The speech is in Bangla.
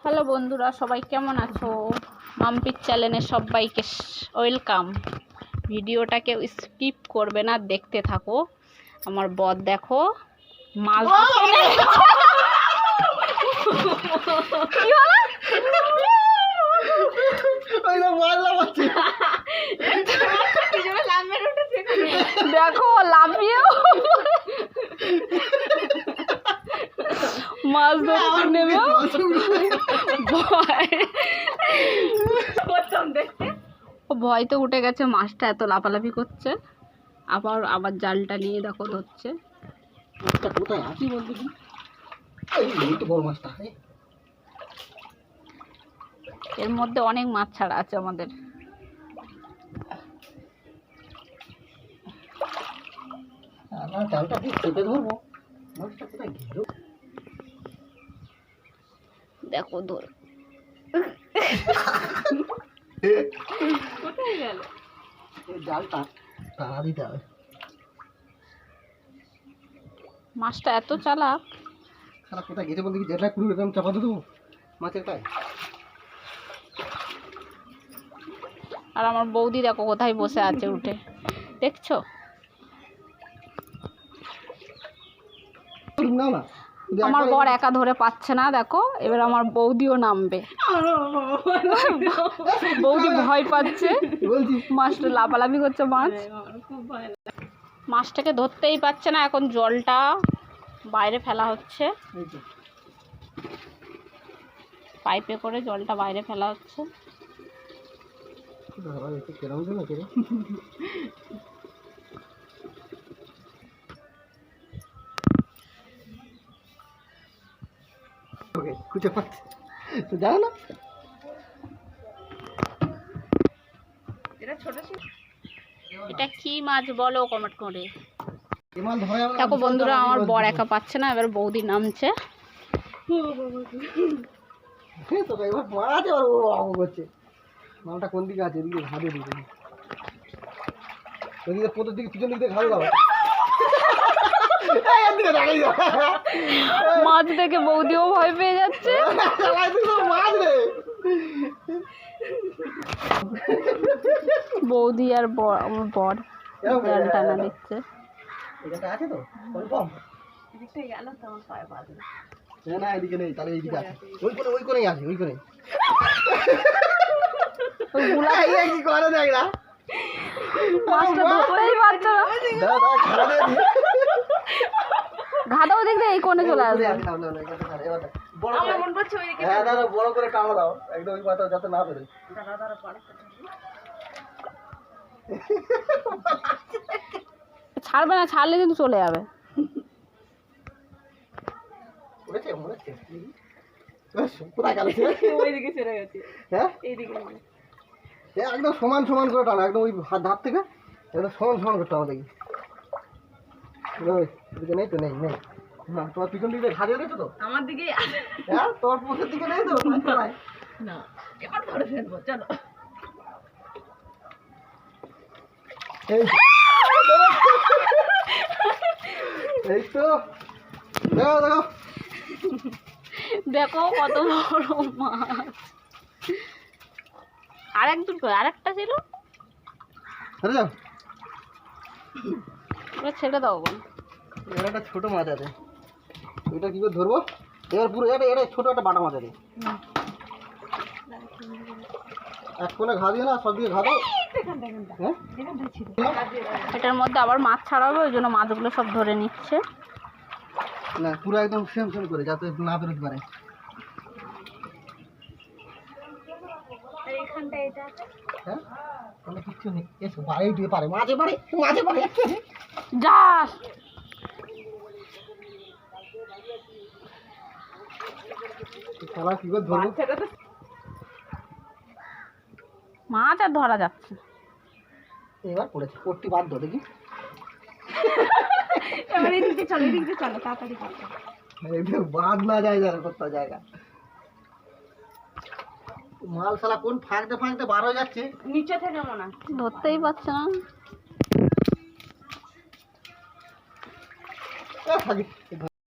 হ্যালো বন্ধুরা, সবাই কেমন আছো? মাম্পির চ্যানেলে সবাইকে ওয়েলকাম। ভিডিওটাকে স্কিপ করবে না, দেখতে থাকো। আমার বর দেখো মাছ দেখো লাফিয়েও মাছ ধরতে নেমেও ভয়তে উঠে গেছে। মাছটা এত লাফালাফি করছে। আবার জালটা নিয়ে দেখো ধরছে। কি বলতে বড় মাছটা এর মধ্যে অনেক মাছ ছাড়া আছে আমাদের। জালটা দিয়ে চেপে ধরবো, মাছটা কোথায় গেল দেখো ধর কোথায় গেল। জালটা তাড়া দিতে হবে। মাছটা এত চালাক। সারা কোথায় গেছে বলতে কি যেটা পুরো এরকম চাপা দেবো মাছের গায়ে। আর আমার বৌদি দেখো কোথায় বসে আছে উঠে, দেখছো? না না, আমার বর একা ধরে পাচ্ছে না, দেখো এবার আমার বৌদিও নামবে। বৌদি ভয় পাচ্ছে, মাছটা লাফালাফি করছে। মাছটাকে ধরতেই পারছে না। এখন জলটা বাইরে ফেলা হচ্ছে, পাইপে করে জলটা বাইরে ফেলা হচ্ছে। খুঁজে পাচ্ছে তো, জানো না এটা কি মাছ বলো কমেন্ট করে। দেখো বন্ধুরা, আমার বর একা পাচ্ছে না, এবার বৌদি নামছে। মালটা কোন দিকে আছে? এদিকে ঘাড়ে দিকে, ওদিকে পোতের দিকে, পিছন দিকে ঘাড়ে দাও। মাছ দেখে বৌদিও ভয় পেয়ে যাচ্ছে। বৌদি আর আমার বর জাল টানা দিচ্ছে। আছে তো না, এদিকে নেই, তাহলে এইদিকে আছে। ওই কোণেই আছে, ওই কোণে। কি করে দেখ না, মাছটা ধরতেই পারছে না। ঘাটাও দেখবে এই কোণে চলে আসবে। বড় করে টানা দাও একদম, ওই পাতা যাতে না বেরোয়। ছাড়বে না, ছাড়লে কিন্তু চলে যাবে। একদম সমান সমান করে টানা, একদম ওই ধার থেকে একদম সমান সমান করে টানা দেখি। এদিকে নেই তো, নেই নেই। হ্যাঁ, তোমার পিছন দিকে ঘাড়ে রয়েছে তো, আমার দিকে। হ্যাঁ তোমার পোষের দিকে নেই তো। না, এবার ধরে ফেলবো, চলো। এই তো দেখো দেখো দেখো কত বড় মাছ। আরেকটা ছিল, ছেড়ে দাও। এর একটা ছোট মাছ আছে, এটা কি করে ধরবো? এবার পুরো এটা ছোট একটা বাটা মাছ আছে। এক কোণে ঘা দিয়ে না, সব দিকে ঘা দাও। এটার মধ্যে আবার মাছ ছাড়াবে, ওই জন্য মাছগুলো সব ধরে নিচ্ছে। না, পুরো একদম সেম সেম করে, যাতে না বেরোতে পারে। হ্যাঁ, কিচ্ছু নেই। এসো, বাড়ি দিয়ে পারে, মাঝে পারে, মাঝে পারে। যা খেলা কি করে ধরবো? মাছ আর ধরা যাচ্ছে। এবার পড়েছে, পড়তি বাধ্য দেখি। বাদ না যায় যারা কোথাও জায়গা। মাল শালা কোন ফাঁকতে ফাঁকতে বার হয়ে যাচ্ছে নিচে থেকে, মনে হয় ধরতেই পারছে না।